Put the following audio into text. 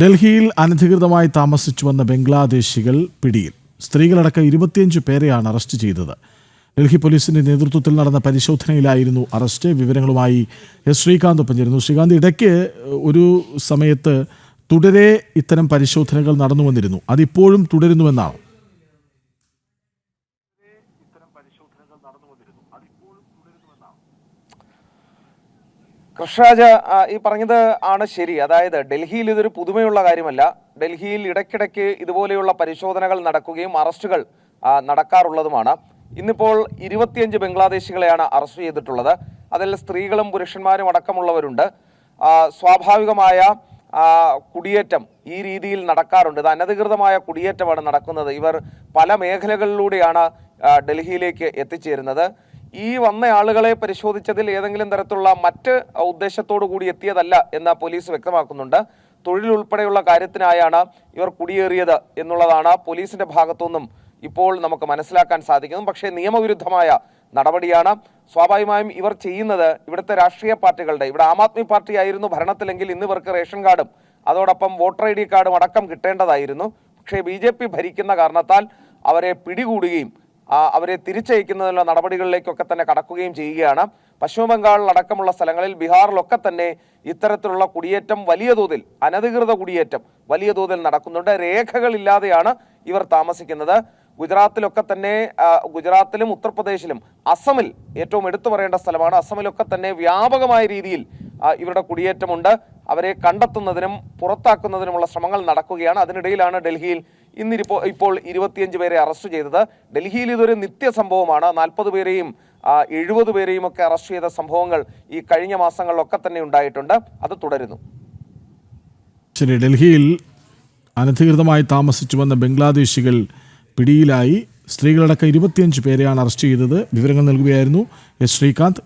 ഡൽഹിയിൽ അനധികൃതമായി താമസിച്ചു വന്ന ബംഗ്ലാദേശികൾ പിടിയിൽ. സ്ത്രീകളടക്കം 25 പേരെയാണ് അറസ്റ്റ് ചെയ്തത്. ഡൽഹി പോലീസിന്റെ നേതൃത്വത്തിൽ നടന്ന പരിശോധനയിലായിരുന്നു അറസ്റ്റ്. വിവരങ്ങളുമായി എസ് ശ്രീകാന്ത് ഒപ്പം ചേരുന്നു. ശ്രീകാന്ത്, ഇടയ്ക്ക് ഒരു സമയത്ത് തുടരെ ഇത്തരം പരിശോധനകൾ നടന്നു വന്നിരുന്നു. അതിപ്പോഴും തുടരുന്നുവെന്നാണ്. കൃഷ്ണരാജ്, ഈ പറഞ്ഞത് ആണ് ശരി. അതായത് ഡൽഹിയിൽ ഇതൊരു പുതുമയുള്ള കാര്യമല്ല. ഡൽഹിയിൽ ഇടയ്ക്കിടയ്ക്ക് ഇതുപോലെയുള്ള പരിശോധനകൾ നടക്കുകയും അറസ്റ്റുകൾ നടക്കാറുള്ളതുമാണ്. ഇന്നിപ്പോൾ 25 ബംഗ്ലാദേശികളെയാണ് അറസ്റ്റ് ചെയ്തിട്ടുള്ളത്. അതിൽ സ്ത്രീകളും പുരുഷന്മാരും അടക്കമുള്ളവരുണ്ട്. സ്വാഭാവികമായ കുടിയേറ്റം ഈ രീതിയിൽ നടക്കാറുണ്ട്. ഇത് അനധികൃതമായ കുടിയേറ്റമാണ് നടക്കുന്നത്. ഇവർ പല മേഖലകളിലൂടെയാണ് ഡൽഹിയിലേക്ക് എത്തിച്ചേരുന്നത്. ഈ വന്ന ആളുകളെ പരിശോധിച്ചതിൽ ഏതെങ്കിലും തരത്തിലുള്ള മറ്റ് ഉദ്ദേശത്തോടു കൂടി എത്തിയതല്ല എന്ന് പോലീസ് വ്യക്തമാക്കുന്നുണ്ട്. തൊഴിൽ ഉൾപ്പെടെയുള്ള കാര്യത്തിനായാണ് ഇവർ കുടിയേറിയത് എന്നുള്ളതാണ് പോലീസിന്റെ ഭാഗത്തുനിന്നും ഇപ്പോൾ നമുക്ക് മനസ്സിലാക്കാൻ സാധിക്കുന്നത്. പക്ഷേ നിയമവിരുദ്ധമായ നടപടിയാണ്. സ്വാഭാവികമായും ഇവർ ചെയ്യുന്നത് ഇവിടുത്തെ രാഷ്ട്രീയ പാർട്ടികളുടെ, ഇവിടെ ആം ആദ്മി പാർട്ടി ആയിരുന്നു ഭരണത്തിലെങ്കിൽ ഇന്ന് ഇവർക്ക് റേഷൻ കാർഡും അതോടൊപ്പം വോട്ടർ ID കാർഡും അടക്കം കിട്ടേണ്ടതായിരുന്നു. പക്ഷേ BJP ഭരിക്കുന്ന കാരണത്താൽ അവരെ പിടികൂടുകയും അവരെ തിരിച്ചയക്കുന്നതിനുള്ള നടപടികളിലേക്കൊക്കെ തന്നെ കടക്കുകയും ചെയ്യുകയാണ്. പശ്ചിമ ബംഗാളിൽ അടക്കമുള്ള സ്ഥലങ്ങളിൽ, ബീഹാറിലൊക്കെ തന്നെ ഇത്തരത്തിലുള്ള കുടിയേറ്റം വലിയ തോതിൽ, അനധികൃത കുടിയേറ്റം വലിയ തോതിൽ നടക്കുന്നുണ്ട്. രേഖകളില്ലാതെയാണ് ഇവർ താമസിക്കുന്നത്. ഗുജറാത്തിലൊക്കെ തന്നെ, ഗുജറാത്തിലും ഉത്തർപ്രദേശിലും അസമിൽ ഏറ്റവും എടുത്തു പറയേണ്ട സ്ഥലമാണ്. അസമിലൊക്കെ തന്നെ വ്യാപകമായ രീതിയിൽ ഇവരുടെ കുടിയേറ്റമുണ്ട്. അവരെ കണ്ടെത്തുന്നതിനും പുറത്താക്കുന്നതിനുമുള്ള ശ്രമങ്ങൾ നടക്കുകയാണ്. അതിനിടയിലാണ് ഡൽഹിയിൽ ഇപ്പോൾ 25 പേരെ അറസ്റ്റ് ചെയ്തത്. ഡൽഹിയിൽ ഇതൊരു നിത്യ സംഭവമാണ്. 40 പേരെയും 70 പേരെയും ഒക്കെ അറസ്റ്റ് ചെയ്ത സംഭവങ്ങൾ ഈ കഴിഞ്ഞ മാസങ്ങളിലൊക്കെ തന്നെ ഉണ്ടായിട്ടുണ്ട്. അത് തുടരുന്നു. ശരി, ഡൽഹിയിൽ അനധികൃതമായി താമസിച്ചു വന്ന ബംഗ്ലാദേശികൾ പിടിയിലായി. സ്ത്രീകളടക്കം 25 പേരെയാണ് അറസ്റ്റ് ചെയ്തത്. വിവരങ്ങൾ നൽകുകയായിരുന്നു എസ് ശ്രീകാന്ത്.